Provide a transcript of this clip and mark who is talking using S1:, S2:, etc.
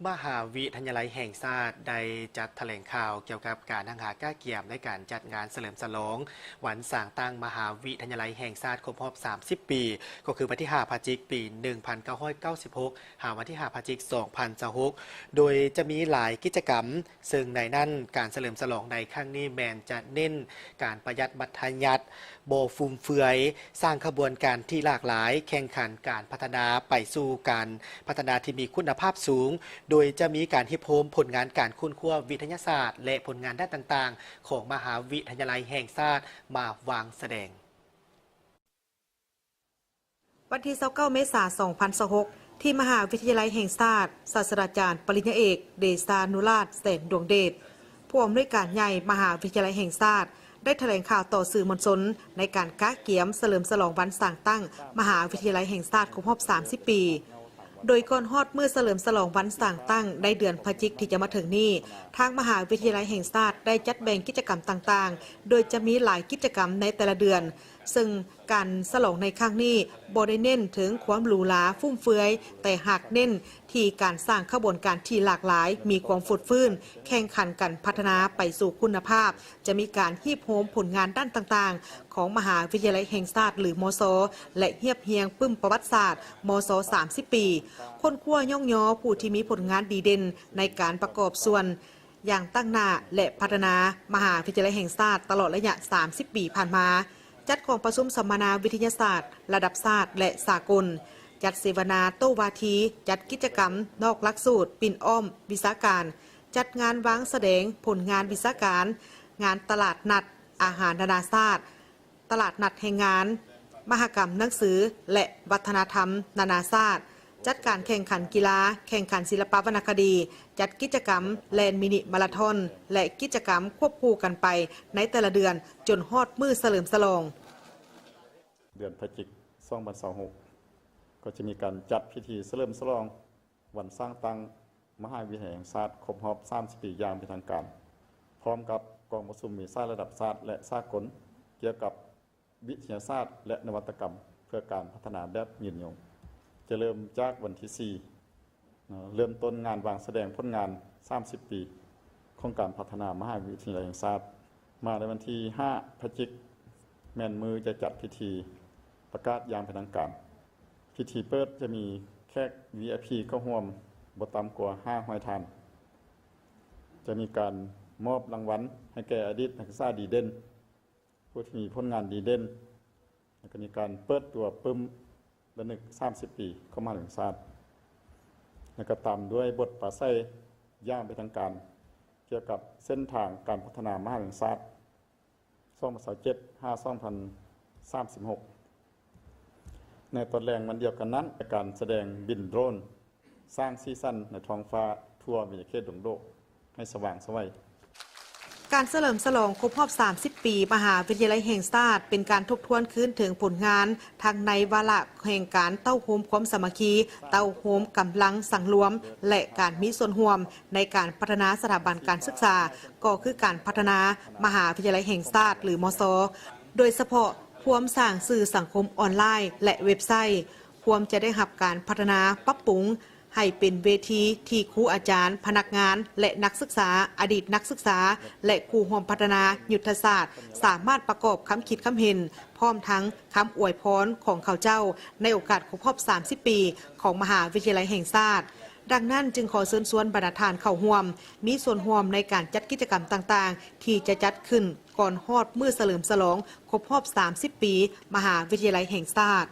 S1: มหาวิทยาลัยแห่งชาติได้จัดแถลงข่าวเกี่ยวกับการหังหาก้าเกียมในการจัดงานเฉลิมฉลองวันสร้างตั้งมหาวิทยาลัยแห่งชาติครบรอบ30 ปีก็คือวันที่5 พฤศจิกายนปี 1996 หาวันที่5 พฤศจิกายน 2026 โดยจะมีหลายกิจกรรมซึ่งในนั้นการเฉลิมฉลองในครั้งนี้แมนจะเน้นการประหยัดบัตรทยัดโบฟุมเฟือยสร้างขบวนการที่หลากหลายแข่งขันการพัฒนาไปสู่การพัฒนาที่มีคุณภาพสูงโดยจะมีการฮิปโฮมผลงานการค้นคว้าวิทยาศาสตร์และผลงานด้านต่างๆของมหาวิทยาลัยแห่งชาติมาวางแสดง
S2: วันที่29 เมษายน 2026 ที่มหาวิทยาลัยแห่งชาติศาสตราจารย์ปริญญาเอกเดชานุราชแสนดวงเดชผู้อำนวยการใหญ่มหาวิทยาลัยแห่งชาติได้แถลงข่าวต่อสื่อมวลชนในการก้าเกียมเฉลิมฉลองวันสร้างตั้งมหาวิทยาลัยแห่งชาติครบรอบ30 ปีโดยก่อนฮอดเมื่อเฉลิมฉลองวันสร้างตั้งได้เดือนพฤศจิกายนที่จะมาถึงนี้ทางมหาวิทยาลัยแห่งชาติได้จัดแบ่งกิจกรรมต่างๆโดยจะมีหลายกิจกรรมในแต่ละเดือนซึ่งการฉลองในครั้งนี้บ่ได้เน้นถึงความหรูหราฟุ่มเฟือยแต่หากเน้นที่การสร้างขบวนการที่หลากหลายมีความฟุดฟื้นแข่งขันกันพัฒนาไปสู่คุณภาพจะมีการฮีบโฮมผลงานด้านต่างๆของมหาวิทยาลัยแห่งชาติหรือมศ.และเฮียบเฮียงปึ้มประวัติศาสตร์มศ. 30 ปีคนขั้วย่องย้อผู้ที่มีผลงานดีเด่นในการประกอบส่วนอย่างตั้งหน้าและพัฒนามหาวิทยาลัยแห่งชาติตลอดระยะ30 ปีผ่านมาจัดกองประชุมสัมมนาวิทยาศาสตร์ระดับชาติและสากลจัดเสวนาโต้วาทีจัดกิจกรรมนอกหลักสูตรปิ่นอ้อมวิชาการจัดงานวางแสดงผลงานวิชาการงานตลาดนัดอาหารนานาชาติตลาดนัดแห่งงานมหกรรมหนังสือและวัฒนธรรมนานาชาติจัดการแข่งขันกีฬาแข่งขันศิลปวรรณคดีจัดกิจกรรมแลนมินิมาราธอนและกิจกรรมควบคู่กันไปในแต่ละเดือนจนฮอดมื้อเฉลิมฉลอง
S3: เดือนพฤศจิกายน 2026 ก็จะมีการจัดพิธีเฉลิมฉลองวันสร้างตั้งมหาวิทยาลัยแห่งชาติครบรอบ30 ปีอย่างเป็นทางการพร้อมกับกองประชุมมีชาติระดับชาติและสากลเกี่ยวกับวิทยาศาสตร์และนวัตกรรมเพื่อการพัฒนาแบบยืนยงจะเริ่มจากวันที่4เริ่มต้นงานวางแสดงผลงาน30 ปีของการพัฒนามหาวิทยาลัยแห่งชาติมาในวันที่5 พฤศจิกายนแม่นมือจะจัดพิธีประกาศอย่างเป็นทางการพิธีเปิดจะมีแขก VIP เข้าร่วมบ่ต่ำกว่า500 ท่านจะมีการมอบรางวัลให้แก่อดีตนักศึกษาดีเด่นผู้ที่มีผลงานดีเด่นแล้วก็มีการเปิดตัวปึ้มระลึก30 ปีเข้ามหาวิทยาลัยแห่งชาติแล้วก็ตามด้วยบทปราศัยอย่างเป็นทางการเกี่ยวกับเส้นทางการพัฒนามหาวิทยาลัยแห่งชาติ2027-2036 ในตอนแรงวันเดียวกันนั้นการแสดงบินโดรนสร้างสีสันในท้องฟ้าทั่ววิทยาเขตดงโดให้สว่างไสว
S2: การเฉลิมฉลองครบรอบ 30 ปีมหาวิทยาลัยแห่งชาติเป็นการทบทวนคืนถึงผลงานทางในวาระแห่งการเต้าโฮมความสามัคคีเต้าโฮมกำลังสังรวมและการมีส่วนร่วมในการพัฒนาสถาบันการศึกษาก็คือการพัฒนามหาวิทยาลัยแห่งชาติหรือมศ.โดยเฉพาะความสร้างสื่อสังคมออนไลน์และเว็บไซต์ความจะได้รับการพัฒนาปรับปรุงให้เป็นเวทีที่ครูอาจารย์พนักงานและนักศึกษาอดีตนักศึกษาและครูร่วมพัฒนายุทธศาสตร์สามารถประกอบคำคิดคำเห็นพร้อมทั้งคำอวยพรของเขาเจ้าในโอกาสครบรอบ 30 ปีของมหาวิทยาลัยแห่งชาติดังนั้นจึงขอเชิญชวนบรรดาทานเข้าร่วมมีส่วนร่วมในการจัดกิจกรรมต่างๆที่จะจัดขึ้นก่อนฮอดมื้อเฉลิมฉลองครบรอบ 30 ปีมหาวิทยาลัยแห่งชาติ